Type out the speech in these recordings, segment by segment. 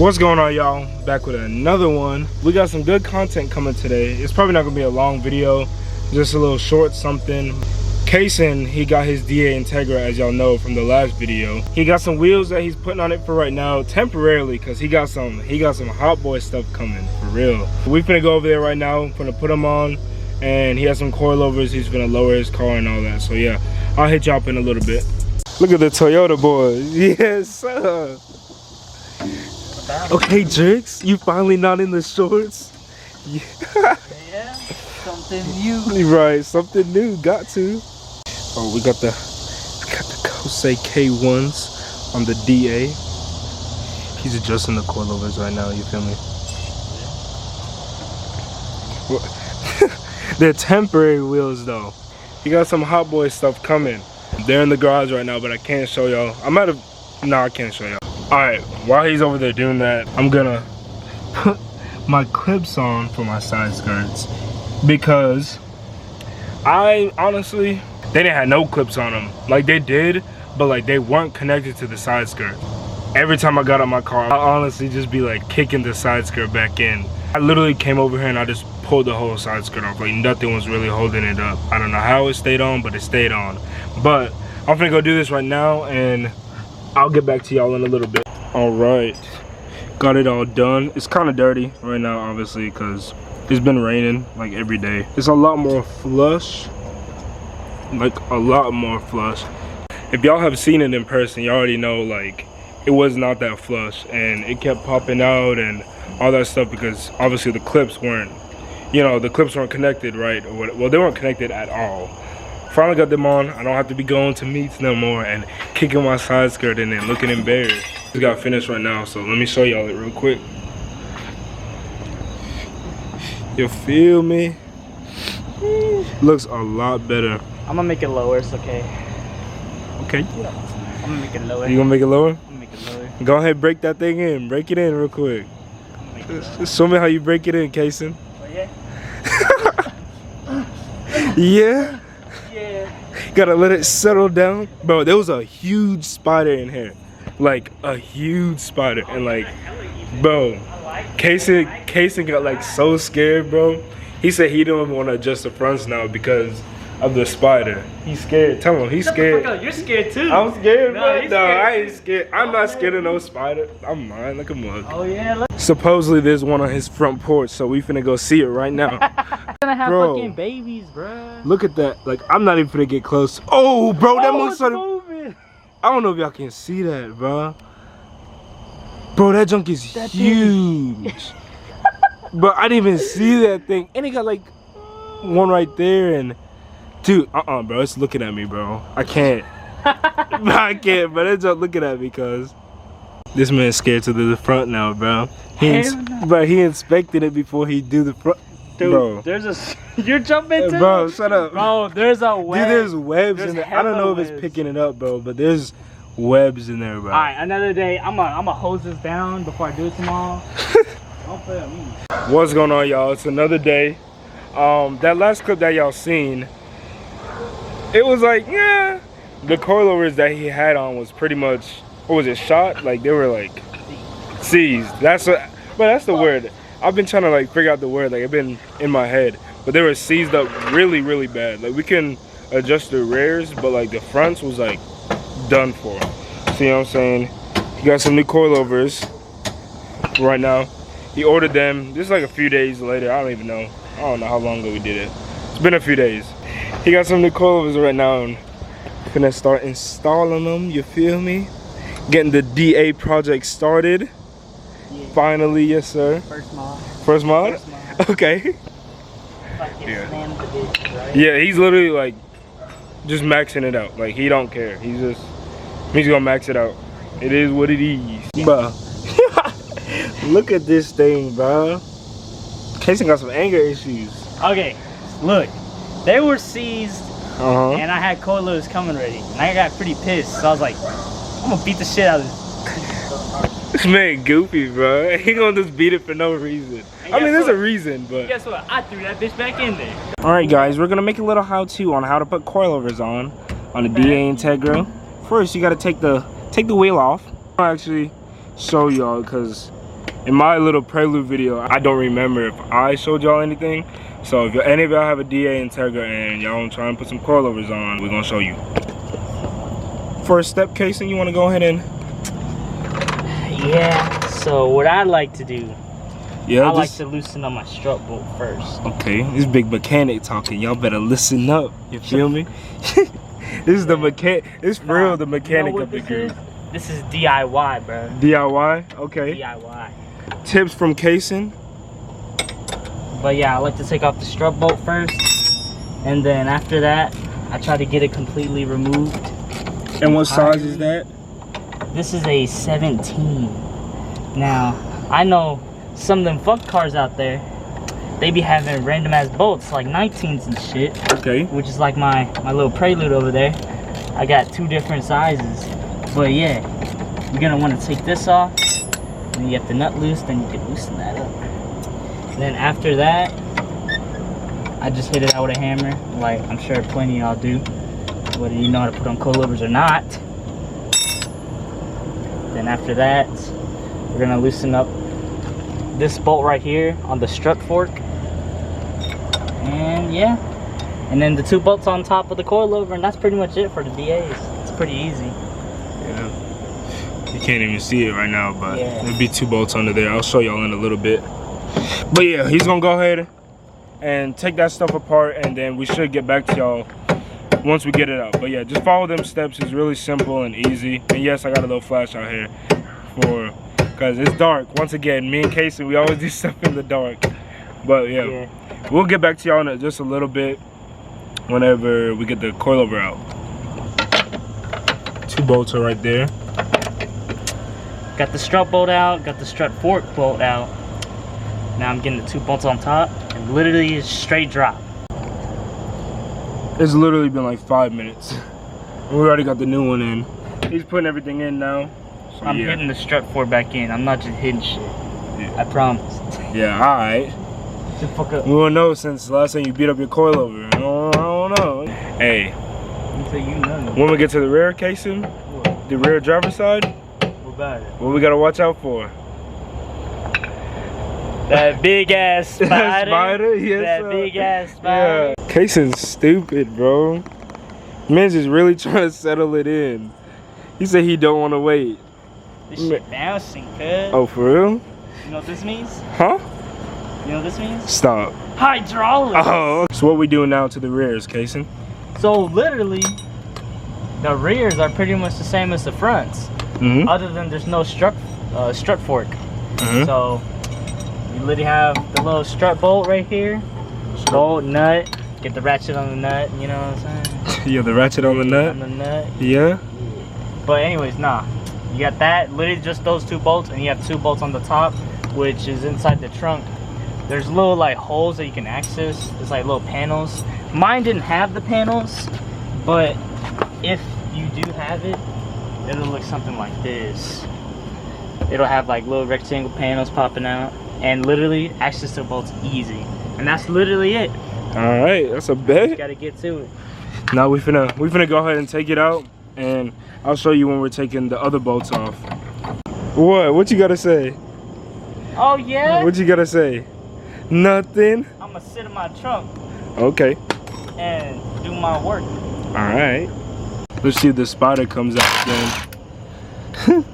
What's going on, y'all? Back with another one. We got some good content coming today. It's probably not gonna be a long video, just a little short something. Kaysun, he got his DA Integra, as y'all know from the last video. He got some wheels that he's putting on it for right now, temporarily, because he got some hot boy stuff coming, for real. We finna go over there right now, finna put them on, and he has some coilovers. He's gonna lower his car and all that. So yeah, I'll hit y'all up in a little bit. Look at the Toyota boys. Yes, sir. Okay, Jerks, you finally not in the shorts? Yeah. Yeah, something new. Right, something new, got to. Oh, we got the Kaysun K1s on the DA. He's adjusting the coilovers right now, you feel me? They're temporary wheels though. You got some hot boy stuff coming. They're in the garage right now, but I can't show y'all. I can't show y'all. Alright, while he's over there doing that, I'm gonna put my clips on for my side skirts, because I honestly, they didn't have no clips on them. Like they did, but like they weren't connected to the side skirt. Every time I got out my car, I honestly just be like kicking the side skirt back in. I literally came over here and I just pulled the whole side skirt off. Like nothing was really holding it up. I don't know how it stayed on, but it stayed on. But I'm gonna go do this right now and I'll get back to y'all in a little bit. All right, got it all done. It's kind of dirty right now, obviously, because it's been raining like every day. It's a lot more flush, like a lot more flush. If y'all have seen it in person, you already know like it was not that flush, and it kept popping out and all that stuff because obviously the clips weren't, the clips weren't connected, right? Well, they weren't connected at all. Finally got them on. I don't have to be going to meets no more and kicking my side skirt in and looking embarrassed. Just got finished right now, so let me show y'all it real quick. You feel me? Looks a lot better. I'm gonna make it lower, it's okay. Okay. I'm gonna make it lower. You gonna make it lower? I'm gonna make it lower. Go ahead, break that thing in. Break it in real quick. Show me how you break it in, Kaysun. Oh, yeah? Yeah? Yeah. Gotta let it settle down. Bro, there was a huge spider in here. Like a huge spider. And like, bro, Kaysun got like so scared, bro. He said he don't want to adjust the fronts now because of the spider. He's scared. Tell him he's scared. You're scared too. I'm scared, bro. No, scared. I ain't scared. I'm not scared of no spider. I'm mine like a mug. Oh yeah. Look. Supposedly there's one on his front porch, so we finna go see it right now. Gonna have bro, fucking babies, bro. Look at that. Like I'm not even finna get close. Oh, bro, that one started moving. I don't know if y'all can see that, bro. Bro, that junk is huge. Bro, I didn't even see that thing. And it got like one right there, and dude, bro, it's looking at me, bro. I can't. I can't, but it's just looking at me because this man's scared to the front now, bro. He inspected it before he do the front. Dude, bro, there's a you're jumping too. Bro, shut up. Bro, there's a web. Dude, there's webs in there. I don't know if it's picking it up, bro, but there's webs in there, bro. Alright, another day. I'm gonna hose this down before I do it tomorrow. Don't play with me. What's going on, y'all? It's another day. That last clip that y'all seen, it was like, yeah, the coilovers that he had on was pretty much, what was it, shot? Like they were like seized. That's the word. I've been trying to like figure out the word, like it's been in my head, but they were seized up really, really bad. Like we can adjust the rears, but like the fronts was like done for. See what I'm saying? He got some new coilovers right now. He ordered them just like a few days later. I don't know how long ago we did it. It's been a few days. He got some new coilovers right now and gonna start installing them, you feel me? Getting the DA project started. Yeah. Finally, yes sir. First mod. First mod? Okay. Yeah. Right? Yeah, he's literally like just maxing it out. Like he don't care. He's gonna max it out. It is what it is. Yeah. Bro. Look at this thing, bro. Kaysun got some anger issues. Okay, look. They were seized and I had coilovers coming ready. And I got pretty pissed. So I was like, I'm gonna beat the shit out of this. This man goofy, bro. He gonna just beat it for no reason. I mean, there's a reason, but guess what? I threw that bitch back in there. Alright guys, we're gonna make a little how-to on how to put coilovers on the DA Integra. First, you gotta take the wheel off. I'll actually show y'all because in my little prelude video, I don't remember if I showed y'all anything. So if any of y'all have a DA Integra and y'all trying to put some coilovers on, we're gonna show you. First step, Kaysun, you wanna go ahead and? Yeah, so what I like to do, Yeah, I like to loosen up my strut bolt first. Okay, this big mechanic talking. Y'all better listen up. You feel me? This is the mechanic. It's real, the mechanic of the group. This is DIY, bro. DIY? Okay. DIY. Tips from Kaysun. But yeah, I like to take off the strut bolt first, and then after that, I try to get it completely removed. And what size is that? This is a 17. Now, I know some of them fuck cars out there, they be having random ass bolts like 19s and shit. Okay. Which is like my little Prelude over there. I got 2 different sizes. But yeah, you're gonna want to take this off, and you have the nut loose, then you can loosen that up. And then after that, I just hit it out with a hammer, like I'm sure plenty of y'all do, whether you know how to put on coilovers or not. Then after that, we're gonna loosen up this bolt right here on the strut fork. And yeah, and then the 2 bolts on top of the coilover, and that's pretty much it for the DAs. It's pretty easy. Yeah. You can't even see it right now, but yeah, there'll be 2 bolts under there. I'll show y'all in a little bit. But yeah, he's gonna go ahead and take that stuff apart, and then we should get back to y'all once we get it out. But yeah, just follow them steps. It's really simple and easy. And yes, I got a little flash out here because it's dark. Once again, me and Kaysun, we always do stuff in the dark. But yeah, we'll get back to y'all in just a little bit whenever we get the coilover out. 2 bolts are right there. Got the strut bolt out, got the strut fork bolt out. Now I'm getting the 2 bolts on top, and literally it's straight drop. It's literally been like 5 minutes. We already got the new one in. He's putting everything in now. So I'm hitting the strut fork back in. I'm not just hitting shit. Yeah. I promise. Yeah, alright. We won't know since the last time you beat up your coilover. I don't know. Hey. So you know. When we get to the rear, Kaysun, the rear driver's side, what about it? What we gotta watch out for? That big ass spider. That spider? Yes, that big ass spider. Yeah. Kaysun's stupid, bro. Man's just really trying to settle it in. He said he don't want to wait. This shit bouncing, cuz. Oh, for real? You know what this means? Huh? You know what this means? Stop. Hydraulics. Oh. So what we doing now to the rears, Kaysun? So literally, the rears are pretty much the same as the fronts. Other than there's no strut fork. So you literally have the little strut bolt right here. Bolt, nut. Get the ratchet on the nut, you know what I'm saying? Yeah, the ratchet on the nut? On the nut. Yeah. But anyways, nah. You got that, literally just those 2 bolts, and you have 2 bolts on the top, which is inside the trunk. There's little like holes that you can access. It's like little panels. Mine didn't have the panels, but if you do have it, it'll look something like this. It'll have like little rectangle panels popping out, and literally access to the bolts easy. And that's literally it. All right, that's a bet. You gotta get to it. Now we finna go ahead and take it out, and I'll show you when we're taking the other bolts off. What you gotta say? Oh yeah? What you gotta say? Nothing? I'm gonna sit in my trunk. Okay. And do my work. Alright. Let's see if the spider comes out again.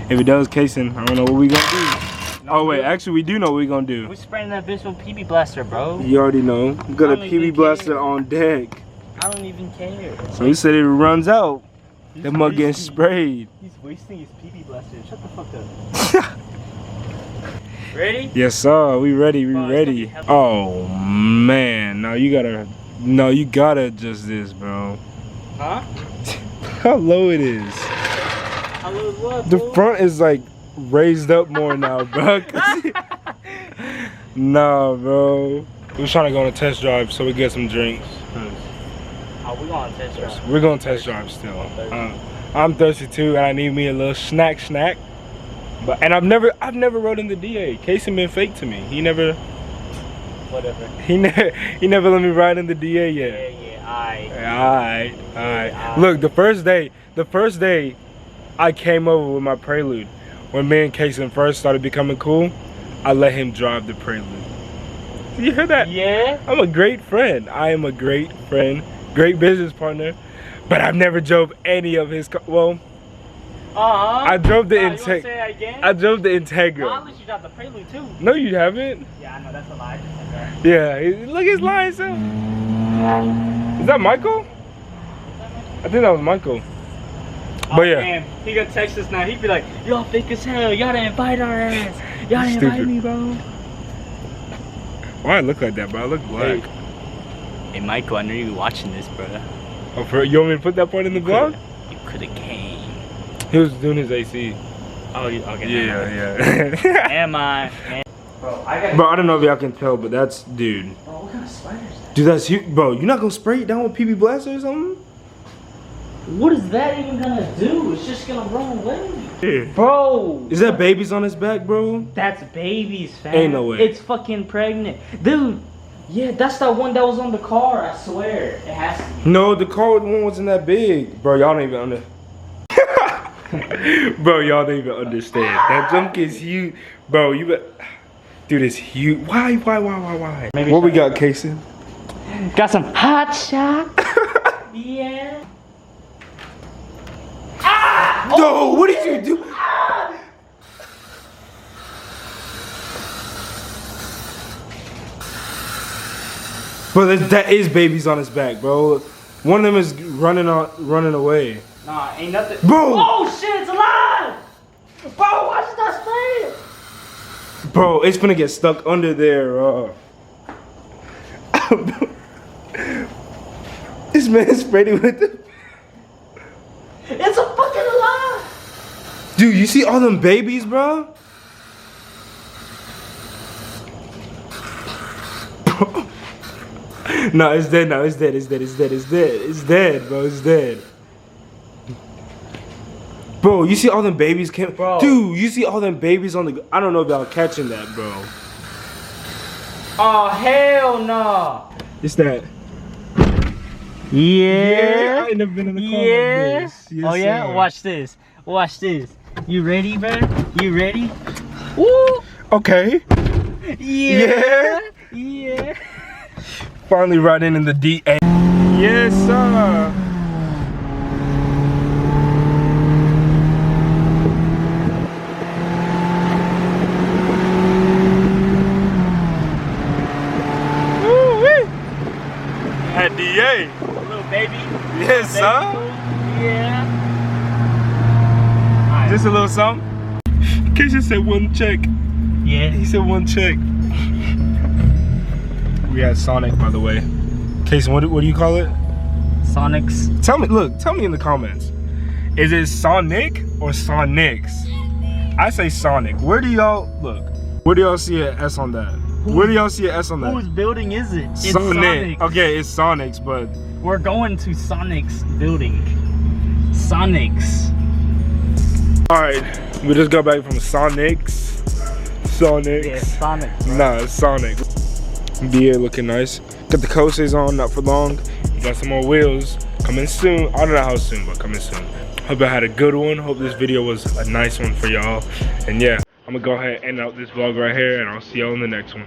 If it does, Kaysun, I don't know what we gonna do. Oh wait, actually we do know what we gonna do. We spraying that bitch with PB blaster, bro. You already know. We got a PB blaster on deck. I don't even care. So he said if it runs out, that mug getting sprayed. He's wasting his PB blaster. Shut the fuck up. Ready? Yes sir, we ready, we ready. Oh man, now you gotta adjust this, bro. Huh? How low it is. How low is what, the front is like raised up more now, bro. Nah, bro. We're trying to go on a test drive so we get some drinks. Oh, we going on a test drive. We're going to test drive still. I'm thirsty too, and I need me a little snack. But I've never rode in the DA. Kaysun been fake to me. He never. Whatever. He never let me ride in the DA yet. Yeah. Alright. Look, the first day I came over with my Prelude, when me and Kaysun first started becoming cool, I let him drive the Prelude. You hear that? Yeah. I'm a great friend. I am a great friend, great business partner, but I've never drove any of his well, I drove the Integra. I drove the Integra. No, at least you got the Prelude too. No, you haven't. Yeah, I know, that's a lie. Yeah, look, he's lying. So. Is that Michael? I think that was Michael. Oh, but yeah. Man, he gonna text us now. He'd be like, y'all fake as hell. Y'all didn't invite our ass. Y'all didn't invite me, bro. Why I look like that, bro? I look black. Hey, Michael, I know you were watching this, bro. Oh, you want me to put that part in the vlog? You could've came. He was doing his AC. Oh, okay. Yeah. Am I? Bro, I don't know if y'all can tell, but that's, dude. Bro, what kind of spider is that? Dude, that's huge. Bro, you not gonna spray it down with PB Blaster or something? What is that even gonna do? It's just gonna run away. Yeah. Bro! Is that babies on his back, bro? That's babies, fam. Ain't no way. It's fucking pregnant. Dude, yeah, that's that one that was on the car, I swear. It has to be. No, the car one wasn't that big. Bro, y'all don't even Bro, y'all don't even understand. That junk is huge. Bro, dude, it's huge. Why? Maybe what we got, Kaysun? Got some hot shot. Yeah. Ah! No, what did you do? Ah! Bro, that is babies on his back, bro. One of them is running away. Nah, ain't nothing. Bro! Oh shit, it's alive! Bro, why should I spray it? Bro, it's gonna get stuck under there. This man sprayed it with the... It's a fucking alive! Dude, you see all them babies, bro? No, it's dead now. It's dead, bro. It's dead. Bro, you see all them babies Bro. Dude, you see all them babies on the... I don't know if y'all catching that, bro. Oh, hell no. It's that. Yeah. I ain't never been in a car like this. Yes, oh yeah? sir. Watch this. Watch this. You ready, bro? You ready? Woo! Okay. Yeah. Yeah. Finally riding in the DA. Yes, sir. At DA. Little baby. Yes, sir. Yeah. Just a little something. Kaysun said one check. Yeah. He said one check. We had Sonic, by the way. Kaysun, what do you call it? Sonics. Tell me in the comments. Is it Sonic or Sonics? I say Sonic. Where do y'all see an S on that? Where do y'all see an S on that? Whose building is it? It's Sonic. Okay, it's Sonic's, but we're going to Sonic's building. Sonic's. Alright, we just got back from Sonic's. Yeah, Sonic's. Bro. Nah, it's Sonic. DA looking nice. Got the coasters on, not for long. Got some more wheels coming soon. I don't know how soon, but coming soon. Hope I had a good one. Hope this video was a nice one for y'all. And yeah, I'm gonna go ahead and end out this vlog right here, and I'll see y'all in the next one.